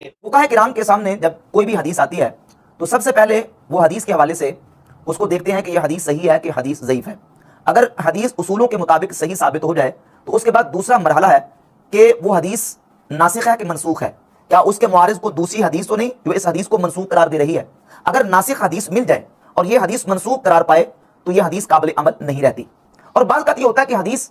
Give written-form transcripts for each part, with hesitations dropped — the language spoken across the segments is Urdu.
فقہاء کرام کے سامنے جب کوئی بھی حدیث آتی ہے تو سب سے پہلے وہ حدیث کے حوالے سے اس کو دیکھتے ہیں کہ یہ حدیث صحیح ہے کہ حدیث ضعیف ہے۔ اگر حدیث اصولوں کے مطابق صحیح ثابت ہو جائے تو اس کے بعد دوسرا مرحلہ ہے کہ وہ حدیث ناسخ ہے کہ منسوخ ہے، کیا اس کے معارض کو دوسری حدیث تو نہیں جو اس حدیث کو منسوخ قرار دے رہی ہے۔ اگر ناسخ حدیث مل جائے اور یہ حدیث منسوخ قرار پائے تو یہ حدیث قابل عمل نہیں رہتی۔ اور بعض اوقات یہ ہوتا ہے کہ حدیث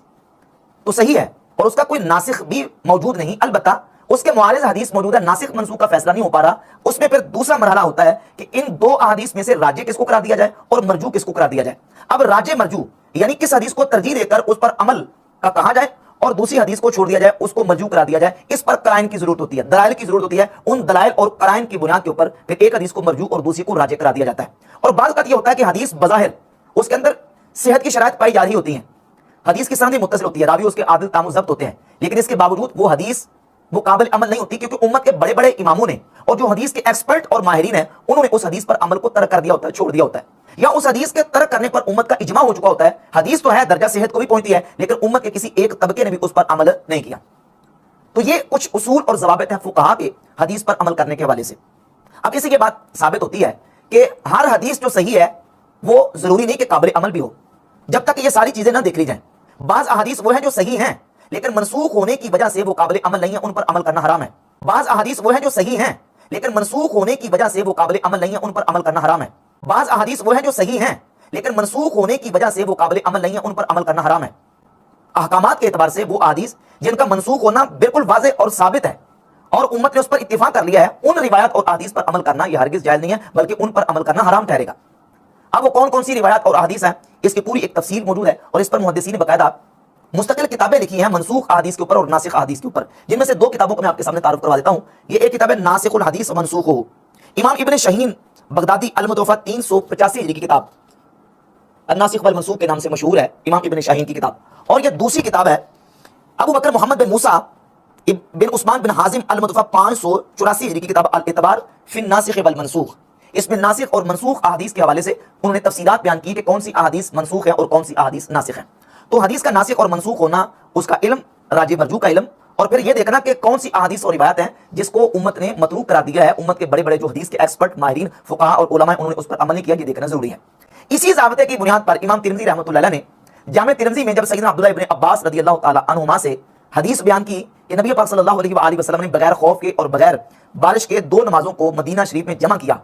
تو صحیح ہے اور اس کا کوئی ناسخ بھی موجود نہیں، البتہ اس کے معارض حدیث موجود ہے، ناسخ منسوخ کا فیصلہ نہیں ہو پا رہا۔ اس میں پھر دوسرا مرحلہ ہوتا ہے کہ ان دو احادیث میں سے راجح کس کو قرار دیا جائے اور مرجوح کس کو قرار دیا جائے۔ اب راجح مرجوح یعنی کس حدیث کو ترجیح دے کر اس پر عمل کا کہا جائے اور دوسری حدیث کو چھوڑ دیا جائے، اس کو مرجوح قرار دیا جائے، اس پر قرائن کی ضرورت ہوتی ہے، دلائل کی ضرورت ہوتی ہے۔ ان دلائل اور قرائن کی بنیاد کے اوپر پھر ایک حدیث کو مرجوح اور دوسری کو راجح قرار دیا جاتا ہے۔ اور بعض اوقات یہ ہوتا ہے کہ حدیث بظاہر اس کے اندر صحت کی شرائط پائی جا رہی ہوتی ہیں، حدیث کی سند متصل ہوتی ہے، راوی اس کے عادل تام و ضبط ہوتے ہیں، لیکن اس کے باوجود وہ حدیث وہ قابل عمل نہیں ہوتی، کیونکہ امت کے بڑے بڑے اماموں نے اور جو حدیث کے ایکسپرٹ اور ماہرین ہیں انہوں نے اس حدیث پر عمل کو ترک کر دیا ہوتا ہے، چھوڑ دیا ہوتا ہے، یا اس حدیث کے ترک کرنے پر امت کا اجماع ہو چکا ہوتا ہے۔ حدیث تو ہے، درجہ صحت کو بھی پہنچتی ہے، لیکن امت کے کسی ایک طبقے نے بھی اس پر عمل نہیں کیا۔ تو یہ کچھ اصول اور ضوابط ہیں فقہا کے حدیث پر عمل کرنے کے حوالے سے۔ اب اسی کے بعد ثابت ہوتی ہے کہ ہر حدیث جو صحیح ہے وہ ضروری نہیں کہ قابل عمل بھی ہو، جب تک یہ ساری چیزیں نہ دیکھ لی جائیں۔ بعض احادیث وہ ہیں جو صحیح ہیں لیکن منسوخ ہونے کی وجہ سے وہ قابل عمل نہیں ہے، ان پر عمل کرنا حرام ہے۔ بعض احادیث وہ ہیں جو صحیح ہیں لیکن منسوخ ہونے کی وجہ سے وہ قابل عمل نہیں ہے، ان پر عمل کرنا حرام ہے۔ بعض احادیث وہ ہیں جو صحیح ہیں لیکن منسوخ ہونے کی وجہ سے وہ قابل عمل نہیں ہے، ان پر عمل کرنا حرام ہے۔ احکامات کے اعتبار سے وہ احادیث جن کا منسوخ ہونا بالکل واضح اور ثابت ہے اور امت نے اس پر اتفاق کر لیا ہے، ان روایات اور احادیث پر عمل کرنا یہ ہرگز جائز نہیں ہے، بلکہ ان پر عمل کرنا حرام ٹھہرے گا۔ اب وہ کون کون سی روایات اور احادیث ہیں، اس کی پوری ایک تفصیل موجود ہے اور اس پر محدثین نے باقاعدہ مستقل کتابیں لکھی ہیں منسوخ احادیث کے اوپر اور ناسخ احادیث کے اوپر، جن میں سے دو کتابوں کو میں آپ کے سامنے تعارف کروا دیتا ہوں۔ یہ ایک کتاب ہے ناسخ الحدیث و منسوخہ، امام ابن شاہین بغدادی المتوفی 385 ہجری کی کتاب الناسخ والمنسوخ کے نام سے مشہور ہے، امام ابن شاہین کی کتاب۔ اور یہ دوسری کتاب ہے ابو بکر محمد بن موسیٰ بن عثمان بن حازم المتوفی 584 ہجری کی کتاب الاعتبار فی الناسخ والمنسوخ۔ اس میں ناسخ اور منسوخ احادیث کے حوالے سے انہوں نے تفصیلات بیان کی کہ کون سی احادیث منسوخ ہے اور کون سی احادیث ناسخ ہیں۔ تو حدیث کا ناسخ اور منسوخ ہونا، اس کا علم، راجح مرجوح کا علم، اور پھر یہ دیکھنا کہ کون سی احادیث اور روایات ہیں جس کو امت نے متروک قرار دیا ہے، امت کے بڑے بڑے جو حدیث کے ایکسپرٹ ماہرین فقہا اور علماء انہوں نے اس پر عمل نہیں کیا، یہ دیکھنا ضروری ہے۔ اسی ضابطے کی بنیاد پر امام ترمذی رحمۃ اللہ علیہ نے جامع ترمذی میں جب سیدنا عبداللہ ابن عباس رضی اللہ تعالی عنہما سے حدیث بیان کی کہ نبی پاک صلی اللہ علیہ وآلہ وسلم نے بغیر خوف کے اور بغیر بارش کے دو نمازوں کو مدینہ شریف میں جمع کیا،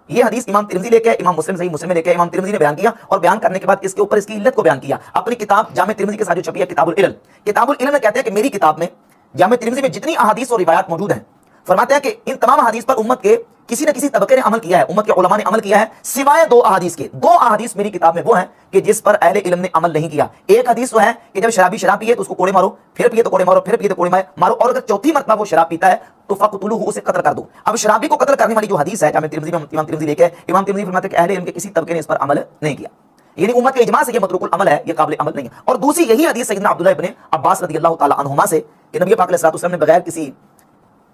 یہ حدیث امام ترمذی لے کے امام مسلم صحیح مسلم میں لے کے امام ترمذی نے بیان کیا، اور بیان کرنے کے بعد اس کے اوپر اس کی علت کو بیان کیا اپنی کتاب جامع ترمذی کے ساتھ جو چھپی ہے کتاب العلل۔ کتاب العلل میں کہتے ہیں کہ میری کتاب میں جامع ترمذی میں جتنی احادیث اور روایات موجود ہیں، فرماتے ہیں کہ ان تمام احادیث پر امت کے کسی نہ کسی طبقے نے عمل کیا ہے، امت کے علماء نے عمل کیا ہے، سوائے دو احادیث کے۔ دو احادیث میری کتاب میں وہ ہیں کہ جس پر اہل علم نے عمل نہیں کیا۔ ایک حدیث وہ ہے کہ جب شرابی شراب پیے تو اس کو کوڑے مارو، پھر پیے تو کوڑے مارو، پھر پیے تو کوڑے مارو، اور اگر چوتھی مرتبہ وہ شراب پیتا ہے تو فقتلوہ، اسے قتل کر دو۔ اب شرابی کو قتل کرنے والی جو حدیث ہے جامع ترمذی میں امام ترمذی لے کے امام ترمذی فرماتے ہیں کہ اہل علم کے کسی طبقے نے اس پر عمل نہیں کیا، یعنی امت کے اجماع سے یہ متروک العمل ہے، یہ قابل عمل نہیں ہے۔ اور دوسری یہی حدیث سیدنا عبداللہ ابن عباس رضی اللہ تعالی عنہما سے کہ نبی پاک علیہ الصلوۃ والسلام نے بغیر کسی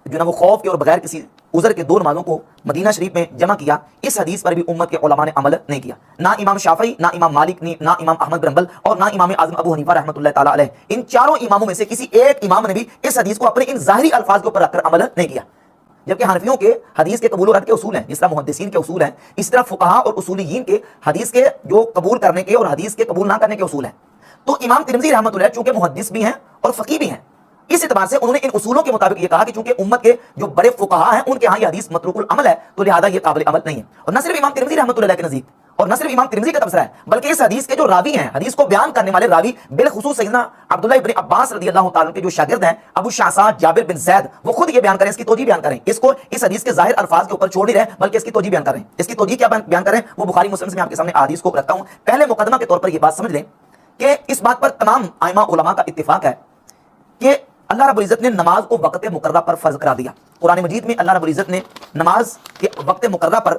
جو نا وہ خوف کے اور بغیر کسی عذر کے دو نمازوں کو مدینہ شریف میں جمع کیا، اس حدیث پر بھی امت کے علماء نے عمل نہیں کیا۔ نہ امام شافعی، نہ امام مالک، نہ امام احمد بن حنبل اور نہ امام اعظم ابو حنیفہ رحمۃ اللہ تعالی علیہ، ان چاروں اماموں میں سے کسی ایک امام نے بھی اس حدیث کو اپنے ان ظاہری الفاظ کے اوپر رکھ کر عمل نہیں کیا۔ جبکہ حنفیوں کے حدیث کے قبول و رد کے اصول ہیں، جس طرح محدثین کے اصول ہیں، اس طرح فقہا اور اصولیین کے حدیث کے جو قبول کرنے کے اور حدیث کے قبول نہ کرنے کے اصول ہیں۔ تو امام ترمذی رحمۃ اللہ چونکہ محدث بھی ہیں اور فقیہ بھی ہیں، اس اعتبار سے انہوں نے ان اصولوں کے مطابق یہ کہا کہ چونکہ امت کے جو بڑے فقہا ہیں ان کے ہاں یہ حدیث متروک العمل ہے تو لہذا یہ قابل عمل نہیں ہے۔ اور نہ صرف امام ترمذی رحمۃ اللہ کے نزدیک اور نہ صرف امام ترمذی کا تبصرہ ہے، بلکہ اس حدیث کے جو راوی ہیں، حدیث کو بیان کرنے والے راوی، بالخصوص سیدنا عبداللہ ابن عباس رضی اللہ تعالیٰ کے جو شاگرد ہیں ابو شعثاء جابر بن زید، وہ خود یہ بیان کریں، اس کی توجیہ بیان کریں، اس کو اس حدیث کے ظاہر الفاظ کے اوپر چھوڑ نہیں رہے بلکہ اس کی توجیہ بیان کریں۔ اس کی توجیہ کیا بیان کریں وہ بخاری مسلم سے میں آپ کے سامنے حدیث کو رکھتا ہوں۔ پہلے مقدمہ کے طور پر یہ بات سمجھ لیں کہ اس بات پر تمام ائمہ علماء کا اتفاق ہے کہ اللہ رب العزت نے نماز کو وقت مقررہ پر فرض کرا دیا۔ قرآن مجید میں اللہ رب العزت نے نماز کے وقت مقررہ پر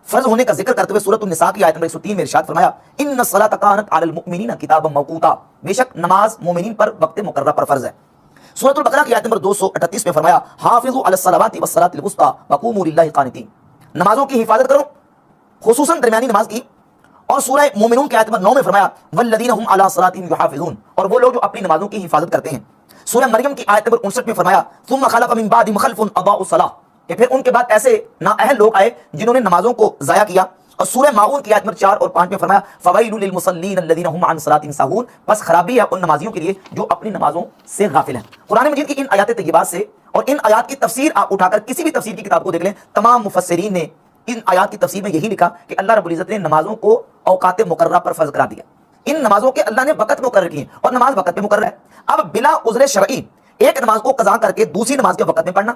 فرض ہونے کا ذکر کرتے ہوئے سورۃ النساء کی آیت نمبر 103 میں ارشاد فرمایا ان الصلاۃ کانت علی المؤمنین کتابا موقوتا، بے شک نماز مومنین پر وقت مقررہ پر فرض ہے۔ سورۃ البقرہ کی آیت نمبر 238 میں فرمایا حافظوا علی الصلوات والصلاۃ الوسطی وقوموا للہ قانتین، نمازوں کی حفاظت کرو خصوصاً درمیانی نماز کی۔ اور سورہ مومنون کی آیت نمبر 9 میں فرمایا والذین هم علی صلاتهم یحافظون، اور وہ لوگ جو اپنی نمازوں کی حفاظت کرتے ہیں۔ سورہ مریم کی آیت نمبر 59 میں فرمایا ثم خلف من بعد خلف اضاعوا الصلاۃ، کہ پھر ان کے بعد ایسے نااہل لوگ آئے جنہوں نے نمازوں کو ضائع کیا، اور سورہ ماعون کی آیت نمبر 4 اور 5 میں فرمایا فویل للمصلین الذین هم عن صلاتهم ساہون، بس خرابی ہے ان نمازیوں کے لیے جو اپنی نمازوں سے غافل ہیں۔ قرآن مجید کی ان آیات طیبات سے اور ان آیات کی تفسیر آپ اٹھا کر کسی بھی تفسیر کی کتاب کو دیکھ لیں، تمام مفسرین نے ان آیات کی تفسیر میں یہی لکھا کہ اللہ رب العزت نے نمازوں کو اوقات مقررہ پر فرض قرار دیا، ان نمازوں کے اللہ نے وقت مقرر کیے اور نماز وقت پہ مقرر ہے۔ اب بلا عذر شرعی ایک نماز کو قضا کر کے دوسری نماز کے وقت میں پڑھنا،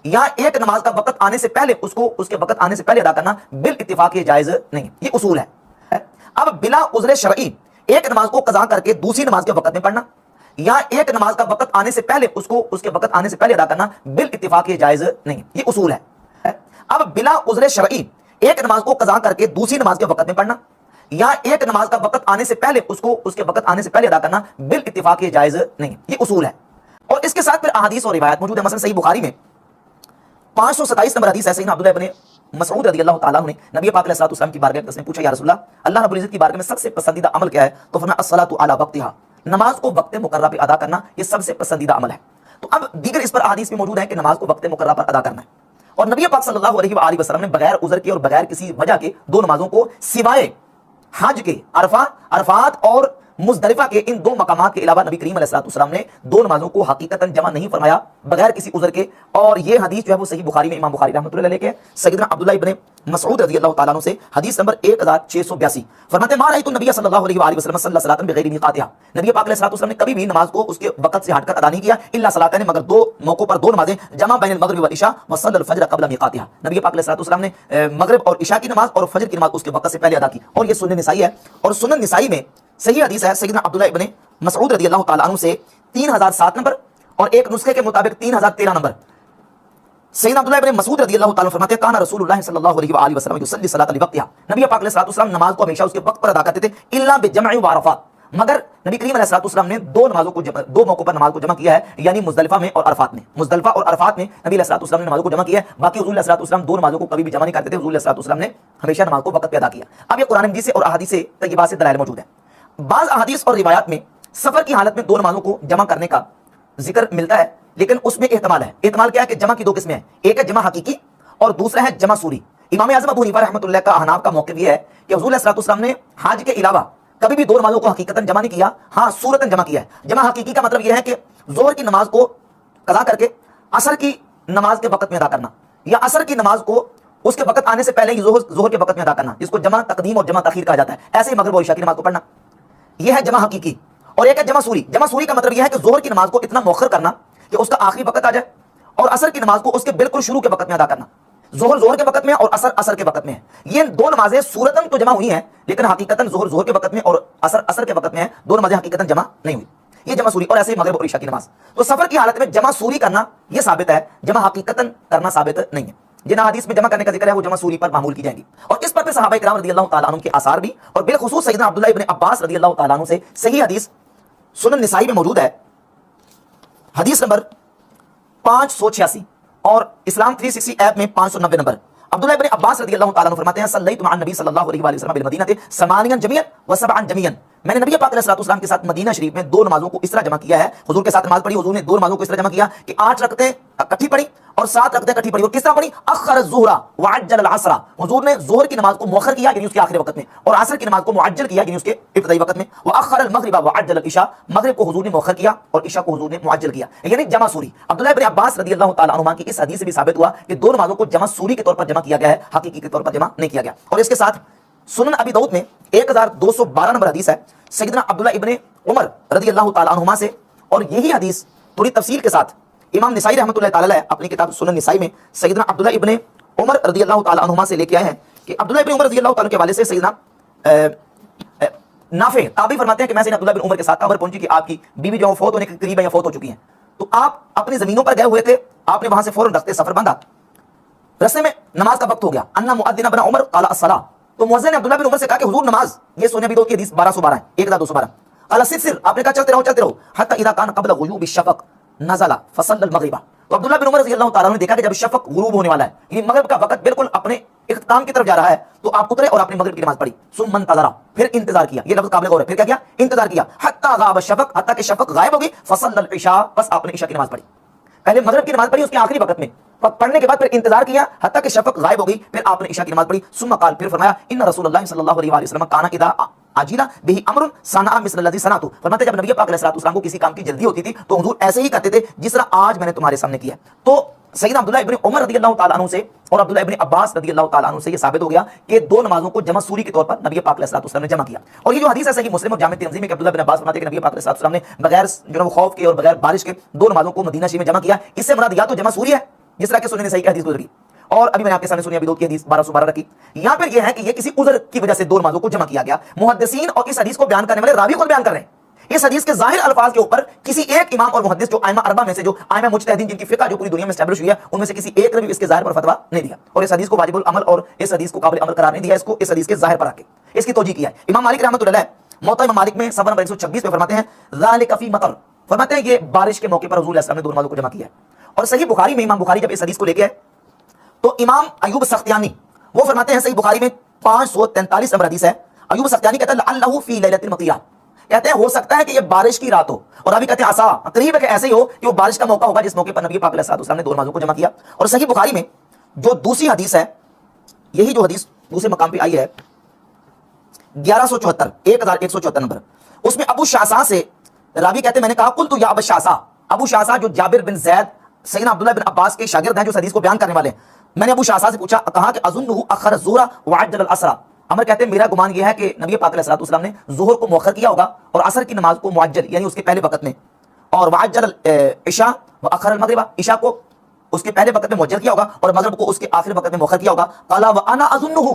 یا ایک نماز کا وقت آنے سے پہلے اس کو اس کے وقت آنے سے پہلے ادا کرنا بالاتفاق یہ جائز نہیں، یہ اصول ہے۔ اب بلا عذر شرعی ایک نماز کو قضا کر کے دوسری نماز کے وقت میں پڑھنا، یا ایک نماز کا وقت آنے سے پہلے اس کو اس کے وقت آنے سے پہلے ادا کرنا بالاتفاق یہ جائز نہیں، یہ اصول ہے۔ اب بلا عذر شرعی ایک نماز کو قضا کر کے دوسری نماز کے وقت میں پڑھنا، یا ایک نماز کا وقت آنے سے پہلے اس کو اس کے وقت آنے سے پہلے ادا کرنا بالاتفاق یہ جائز نہیں، یہ اصول ہے۔ اور اس کے ساتھ پھر احادیث اور روایات موجود ہے، مثلا صحیح بخاری میں 527 نمبر حدیث ہے، سیدنا عبداللہ ابن مسعود رضی اللہ تعالیٰ عنہ نے نبی پاک علیہ الصلوۃ والسلام کی بارگاہ میں پوچھا یا رسول اللہ رب العزت کی بارگاہ میں سب سے پسندیدہ عمل کیا ہے؟ تو فرمایا الصلاۃ علی وقتہا، نماز کو وقت مقررہ پہ ادا کرنا یہ سب سے پسندیدہ عمل ہے۔ تو اب دیگر اس پر احادیث میں موجود ہے کہ نماز کو وقت مقررہ پر ادا کرنا ہے، اور نبی پاک صلی اللہ علیہ وآلہ وسلم نے بغیر عذر کے اور بغیر کسی وجہ کے دو نمازوں کو سوائے حج کے عرفات اور مزدلفہ کے ان دو مقامات کے علاوہ نبی کریم علیہ الصلوۃ والسلام نے دو نمازوں کو حقیقتاً جمع نہیں فرمایا بغیر کسی عذر کے۔ اور یہ حدیث جو ہے وہ صحیح بخاری میں امام بخاری رحمۃ اللہ علیہ کے سیدنا عبداللہ ابن مسعود رضی اللہ تعالیٰ عنہ سے حدیث نمبر 1682 فرماتے ہیں ما رأیت النبی صلی اللہ علیہ وآلہ وسلم صلی صلاۃ بغیر میقاتہا، نبی پاک علیہ الصلوۃ والسلام نے کبھی بھی نماز کو اس کے وقت سے ہٹ کر ادا نہیں کیا، الا صلاتین، مگر دو موقعوں پر دو نمازیں، جمع بین المغرب والعشاء وصلی الفجر قبل میقاتہا، نبی پاک علیہ الصلوۃ والسلام نے مغرب اور عشاء کی نماز اور فجر کی نماز اس کے وقت سے پہلے ادا کی، اور یہ سنن نسائی ہے۔ اور سنن نسائی میں صحیح حدیث ہے سیدنا عبداللہ ابن مسعود رضی اللہ تعالیٰ عنہ سے 3007 نمبر، اور ایک نسخے کے مطابق 3013 نمبر، سیدنا عبداللہ ابن مسعود رضی اللہ تعالیٰ عنہ فرماتے ہیں کان رسول اللہ صلی اللہ علیہ وآلہ وسلم یصلی صلاۃ لوقتہا، نبی پاک علیہ الصلوۃ والسلام نماز کو ہمیشہ اس کے وقت پر ادا کرتے تھے، الا بجمع و عرفات، مگر نبی کریم علیہ الصلوۃ والسلام نے دو موقعوں پر نماز کو جمع کیا ہے، یعنی مزدلفہ میں اور عرفات میں، مزدلفہ اور عرفات میں نبی علیہ الصلوۃ والسلام نے نمازوں کو جمع کیا ہے، باقی حضور علیہ الصلوۃ والسلام دو نمازوں کو کبھی بھی جمع نہیں کرتے تھے، حضور علیہ الصلوۃ والسلام نے ہمیشہ نماز کو وقت پہ ادا کیا۔ اب یہ قرآن مجید سے اور احادیث طیبات سے دلائل موجود ہے۔ بعض احادیث اور روایات میں سفر کی حالت میں دو نمازوں کو جمع کرنے کا ذکر ملتا ہے، لیکن اس میں احتمال ہے۔ احتمال کیا ہے کہ جمع کی دو قسمیں ہیں، ایک ہے جمع حقیقی اور دوسرا ہے جمع سوری۔ امام اعظم ابو حنیفہ رحمۃ اللہ کا احناف کا موقف یہ ہے کہ حضور علیہ الصلوۃ والسلام نے حج کے علاوہ کبھی بھی دو نمازوں کو حقیقتاً جمع نہیں کیا، ہاں صورتاً جمع کیا ہے۔ جمع حقیقی کا مطلب یہ ہے کہ ظہر کی نماز کو قضا کر کے عصر کی نماز کے وقت میں ادا کرنا، یا عصر کی نماز کو اس کے وقت آنے سے پہلے ہی ظہر کے وقت میں ادا کرنا، جس کو جمع تقدیم اور جمع تاخیر کہا جاتا ہے، ایسے ہی مغرب اور عشاء کی نماز کو پڑھنا، یہ ہے جمع حقیقی۔ اور ایک ہے جمع سوری۔ جمع سوری کا مطلب یہ ہے کہ ظہر کی نماز کو اتنا مؤخر کرنا کہ اس کا آخری وقت آ جائے، اور عصر کی نماز کو اس کے بالکل شروع کے وقت میں ادا کرنا، ظہر کے وقت میں اور عصر کے وقت میں ہے۔ یہ دو نمازیں صورتاً تو جمع ہوئی ہیں، لیکن حقیقتاً ظہر کے وقت میں اور عصر کے وقت میں ہے، دو نمازیں حقیقتاً جمع نہیں ہوئی، یہ جمع سوری۔ اور ایسے ہی مغرب اور عشاء کی نماز، تو سفر کی حالت میں جمع سوری کرنا یہ ثابت ہے، جمع حقیقتاً کرنا ثابت نہیں ہے۔ جن حدیث میں جمع کرنے کا ذکر ہے وہ جمع سوری پر معمول کی جائیں گی، اور اس پر پھر صحابہ کرام رضی اللہ تعالیٰ عنہ کے آثار بھی، اور بالخصوص سیدنا عبداللہ ابن عباس رضی اللہ تعالیٰ عنہ سے صحیح حدیث سنن نسائی میں موجود ہے، حدیث نمبر 586 اور اسلام 360 ایپ میں 590 نمبر۔ عبداللہ ابن عباس رضی اللہ تعالیٰ عنہ فرماتے ہیں صلیت مع النبی صلی اللہ علیہ وآلہ وسلم بالمدینہ 8 جميعا و7 جميعا، میں نے نبی پاک علیہ الصلوۃ والسلام کے ساتھ مدینہ شریف میں دو نمازوں کو اس طرح جمع کیا ہے، حضور کے ساتھ نماز پڑھی، حضور نے دو نمازوں کو اس طرح جمع کیا کہ 8 رکعتیں اکٹھی پڑھی اور 7 رکعتیں اکٹھی پڑھی، اور کس طرح پڑھی؟ اخر الظہر وعجل العصر، حضور نے ظہر کی نماز کو مؤخر کیا یعنی اس کے آخری وقت میں، اور عصر کی نماز کو معجل کیا یعنی اس کے ابتدائی وقت میں، واخر المغرب وعجل العشاء، مغرب کو حضور نے مؤخر کیا اور عشاء کو حضور نے معجل کیا، یعنی جمع سوری۔ عبداللہ ابن عباس رضی اللہ تعالیٰ عنہما کی اس حدیث سے بھی ثابت ہوا کہ دو نمازوں کو جمع سوری کے طور پر جمع کیا گیا ہے، حقیقی کے طور پر جمع نہیں کیا گیا۔ اور اس کے ساتھ سنن ابی داؤد میں 1212 نمبر حدیث ہے سیدنا عبداللہ ابن عمر رضی اللہ تعالیٰ عنہما سے، اور یہی حدیث تھوڑی تفصیل کے ساتھ امام نسائی رحمۃ اللہ تعالیٰ علیہ اپنی کتاب سنن نسائی میں سیدنا عبداللہ ابن عمر رضی اللہ تعالیٰ عنہما سے لے کے آئے ہیں کہ عبداللہ ابن عمر رضی اللہ تعالیٰ کے والد سے سیدنا نافع تابعی فرماتے ہیں کہ میں سیدنا عبداللہ ابن عمر کے ساتھ خبر پہنچی کہ آپ کی بیوی جو فوت ہونے کے قریب ہے یا فوت ہو چکی ہیں، تو آپ اپنی زمینوں پر گئے ہوئے تھے، آپ نے وہاں سے فوراً رختے سفر باندھا، رستے میں نماز کا وقت ہو گیا، ان مؤذن ابن عمر قال الصلاۃ، تو مؤذن نے عبداللہ بن عمر سے کہا کہ حضور نماز، یہ سنن ابی داؤد کی حدیث 1212 ہے، 1212، قال سر، آپ نے کہا چلتے رہو حتی اذا کان قبل غیوب الشفق نزل فصلى المغرب، تو عبداللہ بن عمر رضی اللہ تعالیٰ عنہ نے دیکھا کہ جب شفق غروب ہونے والا ہے، یعنی مغرب کا وقت بالکل اپنے اختتام کی طرف جا رہا ہے، تو آپ اترے اور آپ نے مغرب کی نماز پڑھی، ثم انتظر، پھر انتظار کیا، یہ لفظ قابل غور ہے، پھر کیا کیا؟ انتظار کیا، حتی غاب الشفق، حتی کہ شفق غائب ہو گئی، فصلى العشاء، بس آپ نے عشاء کی نماز پڑھی۔ پہلے مغرب کی نماز پڑھی اس کے آخری وقت میں، پڑھنے کے بعد پھر انتظار کیا حتیٰ کہ شفق غائب ہو گئی، پھر آپ نے عشاء کی نماز پڑھی، ثم قال، پھر فرمایا ان رسول اللہ صلی اللہ علیہ وسلم کان اذا عجل به امر صنع مثل الذي صنعت، فرماتے جب نبی پاک علیہ الصلوۃ والسلام کو کسی کام کی جلدی ہوتی تھی تو حضور ایسے ہی کرتے تھے جس طرح آج میں نے تمہارے سامنے کیا۔ تو سیدنا عبداللہ ابن عمر رضی اللہ تعالیٰ عنہ سے اور عبداللہ ابن عباس رضی اللہ تعالیٰ عنہ سے یہ ثابت ہو گیا کہ دو نمازوں کو جمع سوری کے طور پر نبی پاک علیہ الصلوۃ والسلام نے جمع کیا۔ اور یہ جو حدیث ہے صحیح مسلم اور جامع ترمذی میں کہ عبداللہ بن عباس فرماتے ہیں کہ نبی پاک علیہ الصلوۃ والسلام نے بغیر جو ہے وہ خوف کے اور بغیر بارش کے دو نمازوں کو مدینہ شریف میں جمع کیا۔ اس سے مراد یا تو جمع سوری ہے جس طرح کہ سنن نسائی کی حدیث گزری، اور ابھی میں نے آپ کے سامنے سنی ابی داؤد کی حدیث 1212 رکھی، یہاں پر یہ ہے کہ یہ کسی عذر کی وجہ سے دو نمازوں کو جمع کیا گیا۔ محدثین اور اس حدیث کو بیان کرنے والے راوی خود بیان کر رہے ہیں، اس حدیث کے ظاہر الفاظ کے اوپر کسی ایک امام اور محدث جو ائمہ اربعہ میں سے جو ائمہ مجتہدین جن کی فقہ جو پوری دنیا میں اسٹیبلش ہوئی ہے ان میں سے کسی ایک نے بھی اس کے ظاہر پر فتویٰ نہیں دیا، اور اس حدیث کو واجب العمل اور اس حدیث کو قابل عمل قرار نہیں دیا، اس کو اس حدیث کے ظاہر پر آ کے اس کی توجیہ کیا ہے۔ امام مالک رحمۃ اللہ علیہ موطا امام مالک میں صفحہ نمبر 126 پہ فرماتے ہیں ذالک فی مطر، فرماتے ہیں یہ بارش کے موقع پر حضور علیہ السلام نے دو نمازوں کو جمع کیا ہے۔ اور صحیح بخاری میں امام بخاری جب اس حدیث کو لے کے تو امام ایوب سختیانی وہ فرماتے ہیں صحیح بخاری میں 543 نمبر حدیث ہے، ایوب سختیانی کہتا ہے لعلہ فی لیلۃ المطیہ، کہتے ہیں ہو سکتا ہے کہ یہ بارش کی رات ہو، اور ابھی کہتے ہیں عصا، قریب ہے کہ ایسے ہی ہو کہ وہ بارش کا موقع ہوگا جس موقع پر نبی پاک علیہ الصلوۃ والسلام نے دو نمازوں کو جمع کیا۔ اور صحیح بخاری میں جو دوسری حدیث ہے، یہی جو حدیث دوسرے مقام پہ آئی ہے 1174 1174 نمبر، اس میں ابو شعثاء سے راوی کہتے ہیں میں نے کہا قلت یا ابو شعثاء، ابو شعثاء جو جابر بن زید سیدنا عبداللہ بن عباس کے شاگرد ہیں جو اس حدیث کو بیان کرنے والے ہیں، میں نے ابو شعثاء سے پوچھا، کہا کہ اظنہ اخر الظہر وعجل العصر، عمر کہتے ہیں میرا گمان یہ ہے کہ نبی پاک علیہ الصلوۃ والسلام نے ظہر کو مؤخر کیا ہوگا اور عصر کی نماز کو معجل یعنی اس کے پہلے وقت میں، اور وعجل العشاء واخر المغرب، عشاء کو اس کے پہلے وقت میں معجل کیا ہوگا اور مغرب کو اس کے آخری وقت میں مؤخر کیا ہوگا۔ قال وانا اظنہ،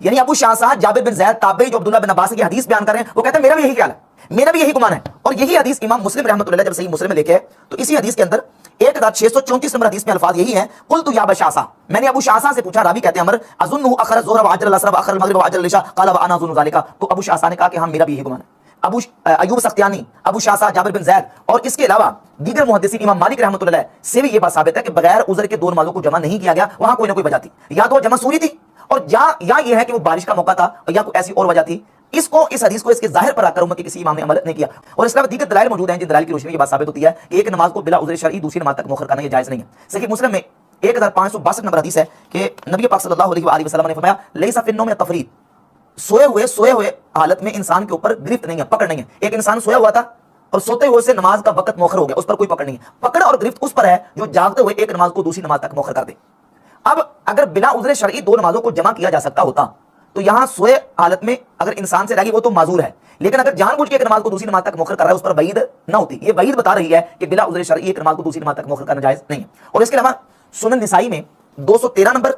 یعنی ابو شعثاء جابر بن زید تابعی جو عبداللہ بن عباس کی حدیث بیان کر رہے ہیں وہ کہتے ہیں میرا بھی یہی خیال ہے، میرا بھی یہی گمان ہے۔ اور یہی حدیث امام مسلم رحمۃ اللہ علیہ جب صحیح مسلم میں لے کے تو اسی حدیث کے اندر 1634 نمبر حدیث میں الفاظ یہی ہیں قلت یا ابا شعثاء، میں نے ابو شعثاء سے پوچھا، راوی کہتے ہیں عمر اظنہ اخر الظہر وعجل العصر واخر المغرب وعجل العشاء قال وانا اظن ذلك، تو ابو شعثاء نے کہا کہ ہاں میرا بھی یہی گمان ہے۔ ابو ایوب سختیانی، ابو شعثاء، جابر بن زید اور اس کے علاوہ دیگر محدثین امام مالک رحمۃ اللہ علیہ سے بھی یہ بات ثابت ہے کہ بغیر عذر کے دو نمازوں کو جمع نہیں کیا گیا، وہاں کوئی نہ کوئی وجہ تھی، یا تو جمع سوری تھی اور یا یہ ہے کہ وہ بارش کا موقع تھا یا کوئی ایسی اور وجہ تھی۔ اس حدیث کو اس کے ظاہر پر آ کر امت کے کسی امام نے عمل نہیں کیا۔ اور اس کے علاوہ دیگر دلائل موجود ہیں جن دلائل کی روشنی میں یہ بات ثابت ہوتی ہے کہ ایک نماز کو بلا عذر شرعی دوسری نماز تک مؤخر کرنا یہ جائز نہیں ہے۔ صحیح مسلم میں 1562 نمبر حدیث ہے کہ نبی پاک صلی اللہ علیہ وآلہ وسلم نے فرمایا لیس فی النوم تفرید، سوئے ہوئے حالت میں انسان کے اوپر گرفت نہیں ہے، پکڑ نہیں ہے۔ ایک انسان سویا ہوا تھا اور سوتے ہوئے سے نماز کا وقت مؤخر ہو گیا، اس پر کوئی پکڑ نہیں ہے، پکڑ اور گرفت اس پر ہے جو جاگتے ہوئے ایک نماز کو دوسری نماز تک مؤخر کر دے۔ اب اگر بلا عذر شرعی دو نمازوں کو جمع کیا جا سکتا ہوتا تو یہاں سوئے حالت میں اگر انسان سے رہ گئی وہ تو معذور ہے، لیکن اگر جان بوجھ کے ایک نماز کو دوسری نماز تک مؤخر کر رہا ہے اس پر وعید نہ ہوتی۔ یہ وعید بتا رہی ہے کہ بلا عذر شرعی ایک نماز کو دوسری نماز تک مؤخر کرنا جائز نہیں ہے۔ اور اس کے علاوہ سنن نسائی میں 213 نمبر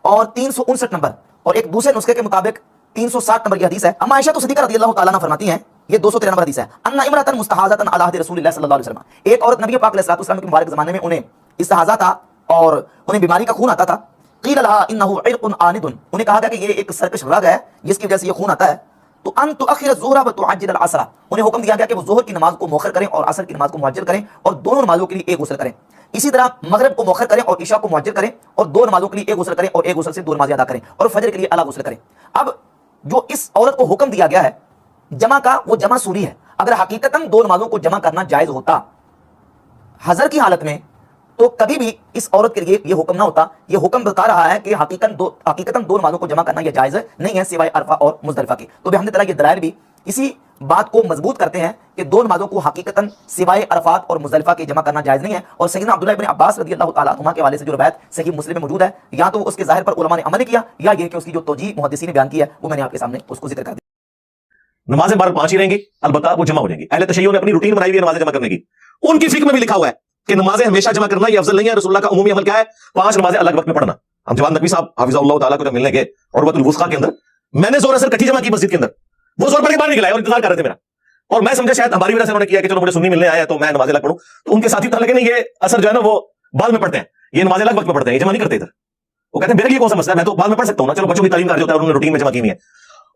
اور 359 نمبر اور ایک دوسرے نسخے کے مطابق 360 نمبر کی حدیث ہے، اما عائشہ صدیقہ رضی اللہ تعالیٰ عنہ فرماتی ہیں، یہ 213 نمبر حدیث ہے، ان امرأۃ مستحاضۃ علی عہد رسول اللہ صلی اللہ علیہ وسلم، ایک عورت نبی پاک علیہ الصلوۃ والسلام کے مبارک زمانے میں انہیں استحاضہ تھا اور انہیں بیماری کا خون آتا تھا، قیل لها انه عرق آند، انہیں کہا گیا کہ یہ ایک سرکش رگ ہے جس کی وجہ سے یہ خون آتا ہے، تو ان تؤخر الظہر وتعجل العصر، انہیں حکم دیا گیا کہ وہ ظہر کی نماز کو مؤخر کریں اور عصر کی نماز کو معجل کریں اور دونوں نمازوں کے لیے ایک غسل کریں، اسی طرح مغرب کو مؤخر کریں اور عشاء کو معجل کریں اور دو نمازوں کے لیے ایک غسل کریں اور ایک غسل سے دو نمازیں ادا کریں اور فجر کے لیے الگ غسل کریں۔ اب جو اس عورت کو حکم دیا گیا ہے جمع کا وہ جمع سوری ہے، اگر حقیقتاً دو نمازوں کو جمع کرنا جائز ہوتا حضر کی حالت میں تو کبھی بھی اس عورت کے لیے یہ حکم نہ ہوتا۔ یہ حکم بتا رہا ہے کہ حقیقتاً دو نمازوں کو جمع کرنا یہ جائز نہیں ہے سوائے عرفہ اور مزدلفہ کے۔ تو بحمد اللہ یہ دلائل بھی اسی بات کو مضبوط کرتے ہیں کہ دو نمازوں کو حقیقتاً سوائے عرفات اور مزدلفہ کے جمع کرنا جائز نہیں ہے۔ اور سیدنا عبداللہ ابن عباس رضی اللہ تعالیٰ عنہ کے حوالے سے جو روایت صحیح مسلم میں موجود ہے، یا تو اس کے ظاہر پر علماء نے عمل کیا یا یہ کہ اس کی جو توجیہ محدثین نے بیان کی ہے وہ میں نے آپ کے سامنے اس کو ذکر کر دیا۔ نمازیں 5 ہی رہیں گی، البتہ وہ جمع ہو جائیں گی۔ اہل تشیع نے اپنی روٹین بنائی ہوئی ہے نمازیں جمع کرنے کی، ان کی فقہ میں بھی لکھا ہوا ہے کہ نمازیں ہمیشہ جمع کرنا یہ افضل نہیں ہے۔ رسول اللہ کا عمومی عمل کیا ہے؟ 5 نمازیں الگ وقت میں پڑھنا۔ ہم جوان نقوی صاحب حافظ اللہ تعالیٰ کو جب ملنے گئے عروۃ الوثقیٰ کے اندر، میں نے زور اثر کٹھی جمع کی مسجد کے اندر، وہ زور پڑھ کے باہر نکل آئے اور انتظار کر رہے تھے میرا، اور میں سمجھا شاید ہماری وجہ سے انہوں نے کیا کہ چلو مجھے سنی ملنے آیا تو میں نمازیں الگ پڑھوں، تو ان کے ساتھی تو لگے نہیں یہ اثر جو ہے نا وہ بعد میں پڑھتے ہیں، یہ نمازیں الگ وقت میں پڑھتے ہیں، یہ جمع نہیں کرتے ادھر۔ وہ کہتے ہیں میرے لیے کون سا مسئلہ ہے، میں تو بعد میں پڑھ سکتا ہوں نا، چلو بچوں کی تعلیم کر جو ہے انہوں نے روٹین میں جمع کی ہوئی ہے۔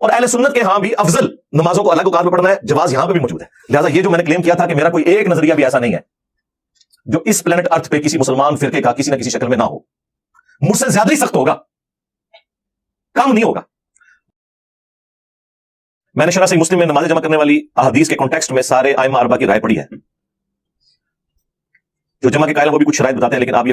اور اہل سنت کے ہاں بھی افضل نمازوں کو الگ اوقات میں پڑھنا ہے، جواز یہاں پہ بھی موجود ہے۔ لہٰذا یہ جو میں نے کلیم کیا تھا کہ میرا کوئی ایک نظریہ بھی ایسا نہیں ہے جو اس پلانٹ ارتھ پہ کسی مسلمان فرقے کا کسی نہ کسی شکل میں نہ ہو، مجھ سے زیادہ ہی سخت ہوگا، کم نہیں ہوگا۔ میں نے شرح صحیح مسلم میں نمازیں جمع کرنے والی احادیث کے کانٹیکسٹ میں سارے ائمہ اربعہ کی رائے پڑھی ہے۔ جو جمع کے قائل ہیں وہ بھی کچھ شرائط بتاتے ہیں، لیکن آپ یہ